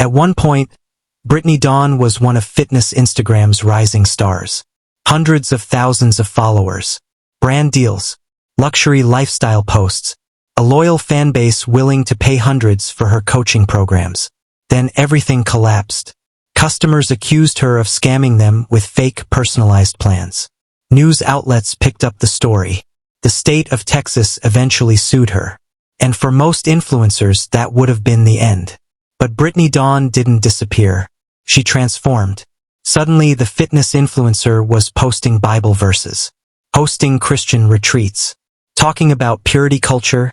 At one point, Brittany Dawn was one of fitness Instagram's rising stars. Hundreds of thousands of followers, brand deals, luxury lifestyle posts, a loyal fan base willing to pay hundreds for her coaching programs. Then everything collapsed. Customers accused her of scamming them with fake personalized plans. News outlets picked up the story. The state of Texas eventually sued her. And for most influencers, that would have been the end. But Brittany Dawn didn't disappear. She transformed. Suddenly, the fitness influencer was posting Bible verses, hosting Christian retreats, talking about purity culture,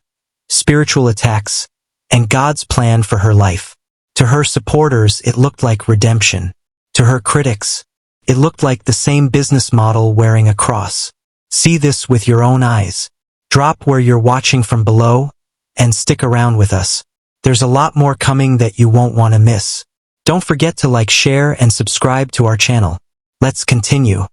spiritual attacks, and God's plan for her life. To her supporters, it looked like redemption. To her critics, it looked like the same business model wearing a cross. See this with your own eyes. Drop where you're watching from below and stick around with us. There's a lot more coming that you won't want to miss. Don't forget to like, share, and subscribe to our channel. Let's continue.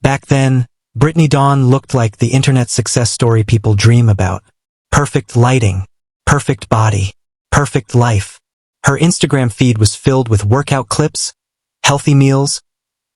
Back then, Brittany Dawn looked like the internet success story people dream about. Perfect lighting, perfect body, perfect life. Her Instagram feed was filled with workout clips, healthy meals,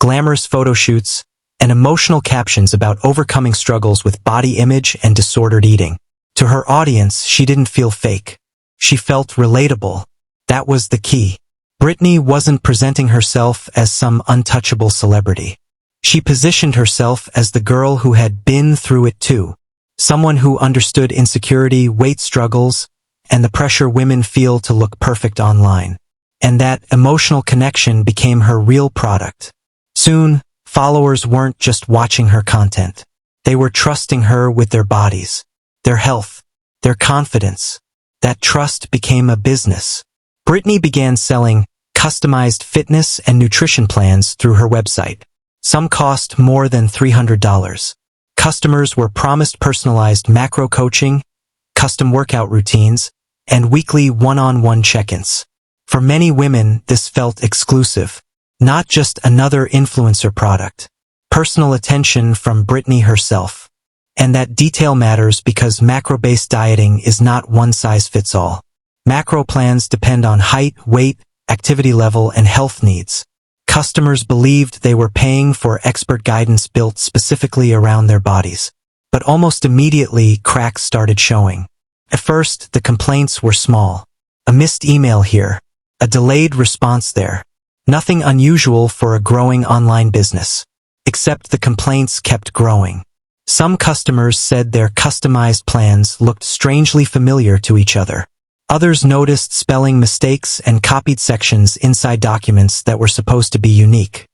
glamorous photo shoots, and emotional captions about overcoming struggles with body image and disordered eating. To her audience, she didn't feel fake. She felt relatable. That was the key. Brittany wasn't presenting herself as some untouchable celebrity. She positioned herself as the girl who had been through it too. Someone who understood insecurity, weight struggles, and the pressure women feel to look perfect online. And that emotional connection became her real product. Soon, followers weren't just watching her content. They were trusting her with their bodies, their health, their confidence. That trust became a business. Brittany began selling customized fitness and nutrition plans through her website. Some cost more than $300. Customers were promised personalized macro coaching, custom workout routines, and weekly one-on-one check-ins. For many women, this felt exclusive, not just another influencer product. Personal attention from Brittany herself. And that detail matters because macro-based dieting is not one-size-fits-all. Macro plans depend on height, weight, activity level, and health needs. Customers believed they were paying for expert guidance built specifically around their bodies. But almost immediately, cracks started showing. At first, the complaints were small. A missed email here. A delayed response there. Nothing unusual for a growing online business. Except the complaints kept growing. Some customers said their customized plans looked strangely familiar to each other. Others noticed spelling mistakes and copied sections inside documents that were supposed to be unique.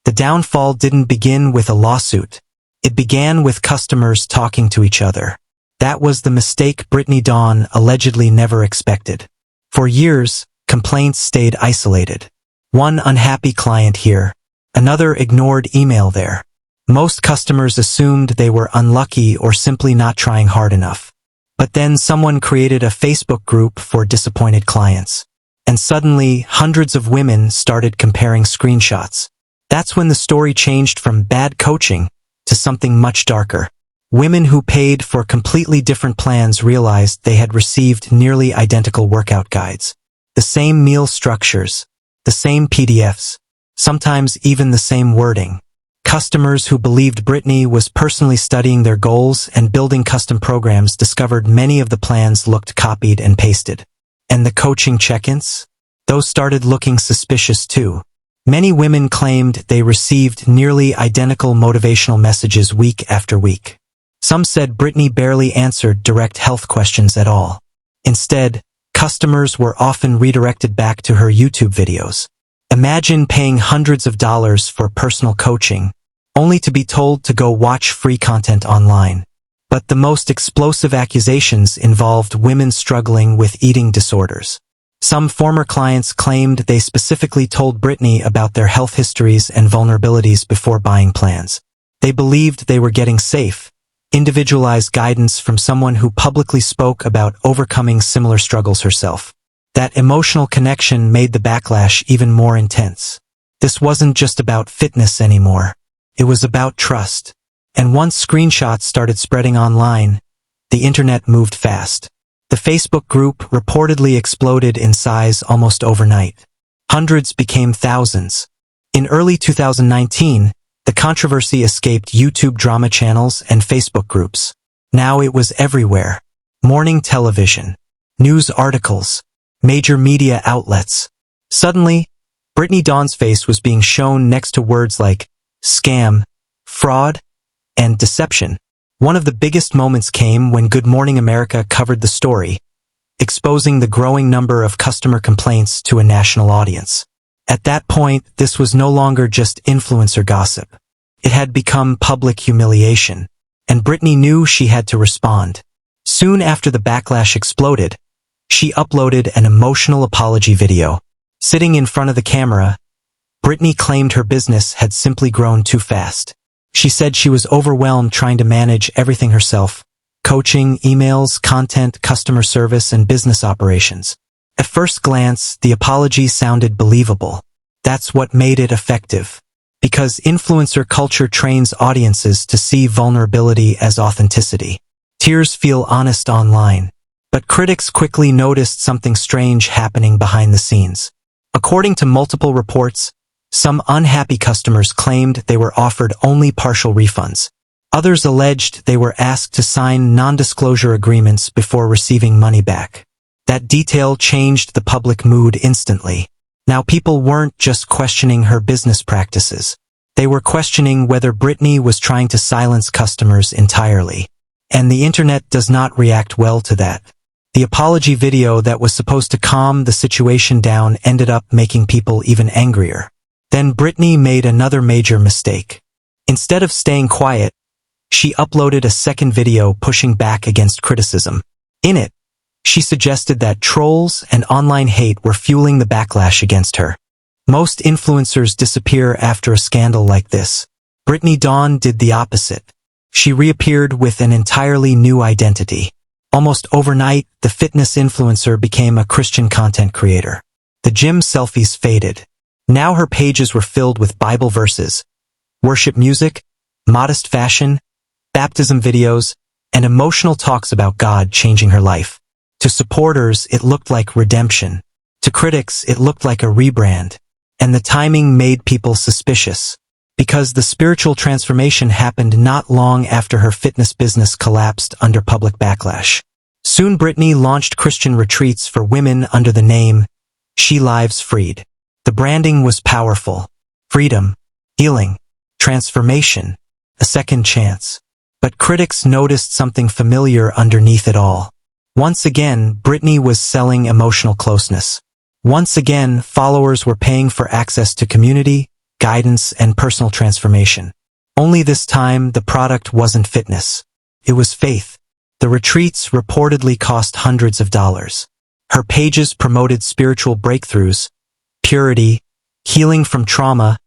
The downfall didn't begin with a lawsuit. It began with customers talking to each other. That was the mistake Brittany Dawn allegedly never expected. For years, complaints stayed isolated. One unhappy client here, another ignored email there. Most customers assumed they were unlucky or simply not trying hard enough. But then someone created a Facebook group for disappointed clients. And suddenly, hundreds of women started comparing screenshots. That's when the story changed from bad coaching to something much darker. Women who paid for completely different plans realized they had received nearly identical workout guides. The same meal structures, the same PDFs, sometimes even the same wording. Customers who believed Brittany was personally studying their goals and building custom programs discovered many of the plans looked copied and pasted. And the coaching check-ins? Those started looking suspicious too. Many women claimed they received nearly identical motivational messages week after week. Some said Brittany barely answered direct health questions at all. Instead, customers were often redirected back to her YouTube videos. Imagine paying hundreds of dollars for personal coaching, only to be told to go watch free content online. But the most explosive accusations involved women struggling with eating disorders. Some former clients claimed they specifically told Brittany about their health histories and vulnerabilities before buying plans. They believed they were getting safe, individualized guidance from someone who publicly spoke about overcoming similar struggles herself. That emotional connection made the backlash even more intense. This wasn't just about fitness anymore. It was about trust. And once screenshots started spreading online, the internet moved fast. The Facebook group reportedly exploded in size almost overnight. Hundreds became thousands. In early 2019, the controversy escaped YouTube drama channels and Facebook groups. Now it was everywhere. Morning television, news articles, major media outlets. Suddenly, Brittany Dawn's face was being shown next to words like scam, fraud, and deception. One of the biggest moments came when Good Morning America covered the story, exposing the growing number of customer complaints to a national audience. At that point, this was no longer just influencer gossip. It had become public humiliation, and Brittany knew she had to respond. Soon after the backlash exploded, she uploaded an emotional apology video. Sitting in front of the camera, Brittany claimed her business had simply grown too fast. She said she was overwhelmed trying to manage everything herself: coaching, emails, content, customer service, and business operations. At first glance, the apology sounded believable. That's what made it effective. Because influencer culture trains audiences to see vulnerability as authenticity. Tears feel honest online. But critics quickly noticed something strange happening behind the scenes. According to multiple reports, some unhappy customers claimed they were offered only partial refunds. Others alleged they were asked to sign non-disclosure agreements before receiving money back. That detail changed the public mood instantly. Now people weren't just questioning her business practices. They were questioning whether Brittany was trying to silence customers entirely. And the internet does not react well to that. The apology video that was supposed to calm the situation down ended up making people even angrier. Then Brittany made another major mistake. Instead of staying quiet, she uploaded a second video pushing back against criticism. In it, she suggested that trolls and online hate were fueling the backlash against her. Most influencers disappear after a scandal like this. Brittany Dawn did the opposite. She reappeared with an entirely new identity. Almost overnight, the fitness influencer became a Christian content creator. The gym selfies faded. Now her pages were filled with Bible verses, worship music, modest fashion, baptism videos, and emotional talks about God changing her life. To supporters, it looked like redemption. To critics, it looked like a rebrand. And the timing made people suspicious. Because the spiritual transformation happened not long after her fitness business collapsed under public backlash. Soon Brittany launched Christian retreats for women under the name She Lives Freed. The branding was powerful. Freedom, healing, transformation, a second chance. But critics noticed something familiar underneath it all. Once again, Brittany was selling emotional closeness. Once again, followers were paying for access to community, guidance, and personal transformation. Only this time, the product wasn't fitness. It was faith. The retreats reportedly cost hundreds of dollars. Her pages promoted spiritual breakthroughs, purity, healing from trauma,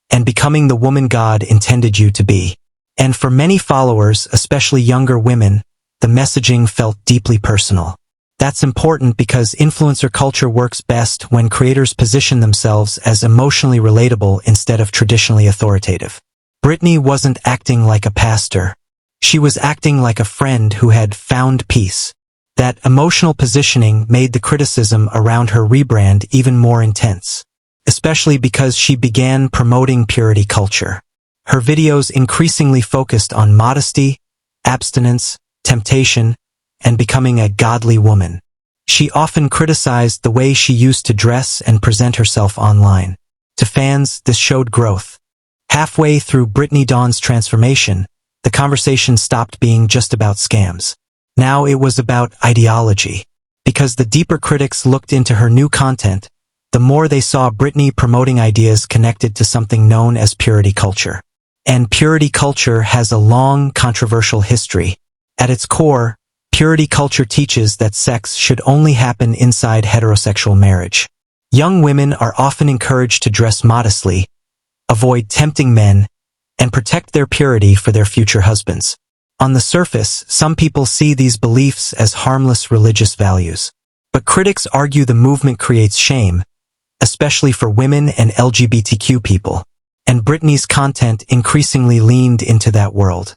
and becoming the woman God intended you to be. And for many followers, especially younger women, the messaging felt deeply personal. That's important because influencer culture works best when creators position themselves as emotionally relatable instead of traditionally authoritative. Brittany wasn't acting like a pastor. She was acting like a friend who had found peace. That emotional positioning made the criticism around her rebrand even more intense, especially because she began promoting purity culture. Her videos increasingly focused on modesty, abstinence, temptation, and becoming a godly woman. She often criticized the way she used to dress and present herself online. To fans, this showed growth. Halfway through Brittany Dawn's transformation, the conversation stopped being just about scams. Now it was about ideology. Because the deeper critics looked into her new content, the more they saw Brittany promoting ideas connected to something known as purity culture. And purity culture has a long, controversial history. At its core, purity culture teaches that sex should only happen inside heterosexual marriage. Young women are often encouraged to dress modestly, avoid tempting men, and protect their purity for their future husbands. On the surface, some people see these beliefs as harmless religious values. But critics argue the movement creates shame, especially for women and LGBTQ people. And Brittany's content increasingly leaned into that world.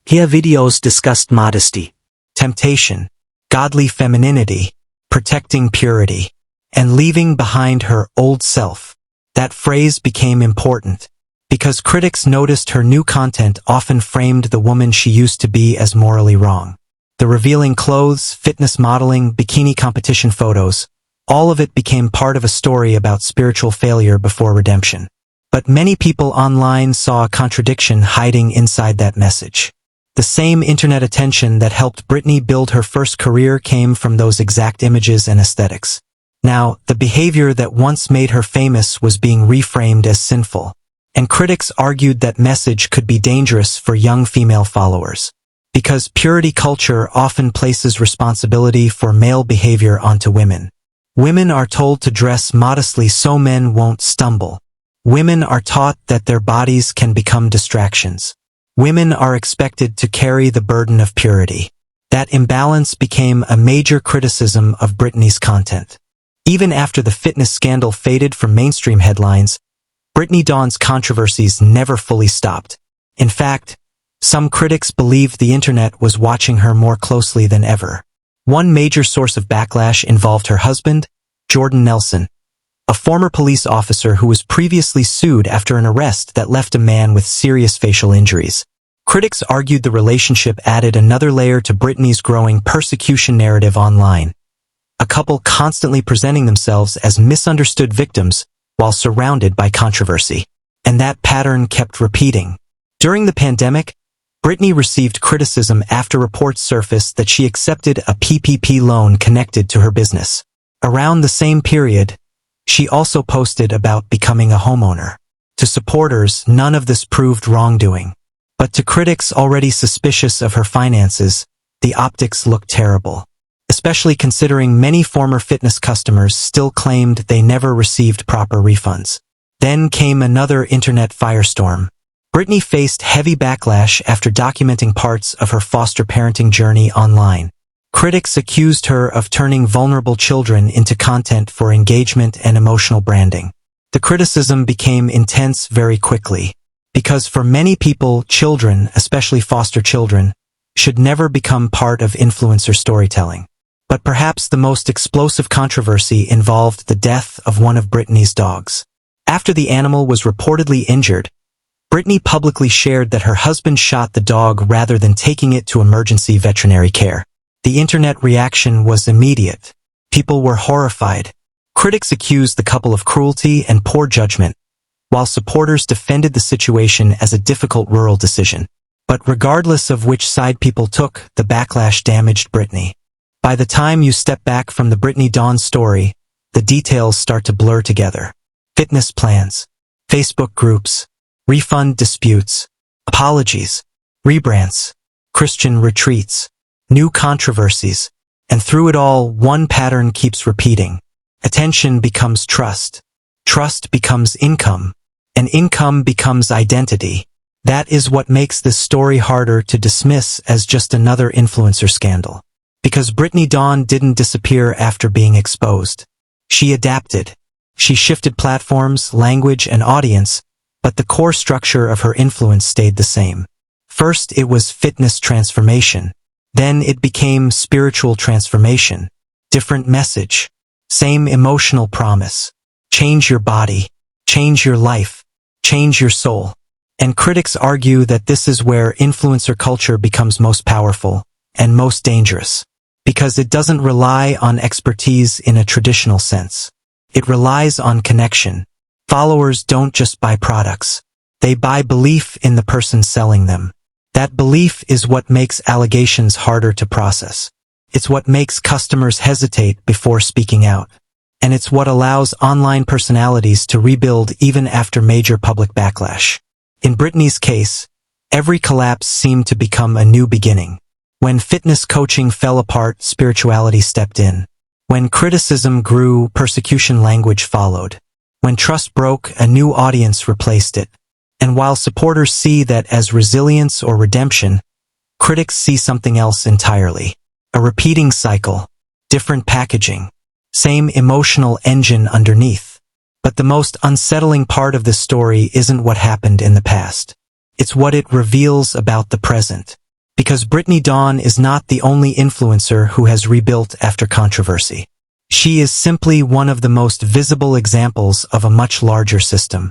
Her videos discussed modesty, temptation, godly femininity, protecting purity, and leaving behind her old self. That phrase became important, because critics noticed her new content often framed the woman she used to be as morally wrong. The revealing clothes, fitness modeling, bikini competition photos, all of it became part of a story about spiritual failure before redemption. But many people online saw a contradiction hiding inside that message. The same internet attention that helped Brittany build her first career came from those exact images and aesthetics. Now, the behavior that once made her famous was being reframed as sinful, and critics argued that message could be dangerous for young female followers. Because purity culture often places responsibility for male behavior onto women. Women are told to dress modestly so men won't stumble. Women are taught that their bodies can become distractions. Women are expected to carry the burden of purity. That imbalance became a major criticism of Brittany's content. Even after the fitness scandal faded from mainstream headlines, Brittany Dawn's controversies never fully stopped. In fact, some critics believed the internet was watching her more closely than ever. One major source of backlash involved her husband, Jordan Nelson, a former police officer who was previously sued after an arrest that left a man with serious facial injuries. Critics argued the relationship added another layer to Brittany's growing persecution narrative online. A couple constantly presenting themselves as misunderstood victims while surrounded by controversy. And that pattern kept repeating. During the pandemic, Brittany received criticism after reports surfaced that she accepted a PPP loan connected to her business. Around the same period, she also posted about becoming a homeowner. To supporters, none of this proved wrongdoing. But to critics already suspicious of her finances, the optics looked terrible. Especially considering many former fitness customers still claimed they never received proper refunds. Then came another internet firestorm. Brittany faced heavy backlash after documenting parts of her foster parenting journey online. Critics accused her of turning vulnerable children into content for engagement and emotional branding. The criticism became intense very quickly, because for many people, children, especially foster children, should never become part of influencer storytelling. But perhaps the most explosive controversy involved the death of one of Brittany's dogs. After the animal was reportedly injured, Brittany publicly shared that her husband shot the dog rather than taking it to emergency veterinary care. The internet reaction was immediate. People were horrified. Critics accused the couple of cruelty and poor judgment, while supporters defended the situation as a difficult rural decision. But regardless of which side people took, the backlash damaged Brittany. By the time you step back from the Brittany Dawn story, the details start to blur together. Fitness plans, Facebook groups, refund disputes, apologies, rebrands, Christian retreats, new controversies, and through it all, one pattern keeps repeating. Attention becomes trust. Trust becomes income. And income becomes identity. That is what makes this story harder to dismiss as just another influencer scandal. Because Brittany Dawn didn't disappear after being exposed. She adapted. She shifted platforms, language, and audience, but the core structure of her influence stayed the same. First, it was fitness transformation. Then it became spiritual transformation. Different message. Same emotional promise. Change your body. Change your life. Change your soul. And critics argue that this is where influencer culture becomes most powerful and most dangerous. Because it doesn't rely on expertise in a traditional sense. It relies on connection. Followers don't just buy products. They buy belief in the person selling them. That belief is what makes allegations harder to process. It's what makes customers hesitate before speaking out. And it's what allows online personalities to rebuild even after major public backlash. In Brittany's case, every collapse seemed to become a new beginning. When fitness coaching fell apart, spirituality stepped in. When criticism grew, persecution language followed. When trust broke, a new audience replaced it. And while supporters see that as resilience or redemption, critics see something else entirely. A repeating cycle, different packaging, same emotional engine underneath. But the most unsettling part of this story isn't what happened in the past. It's what it reveals about the present. Because Brittany Dawn is not the only influencer who has rebuilt after controversy. She is simply one of the most visible examples of a much larger system.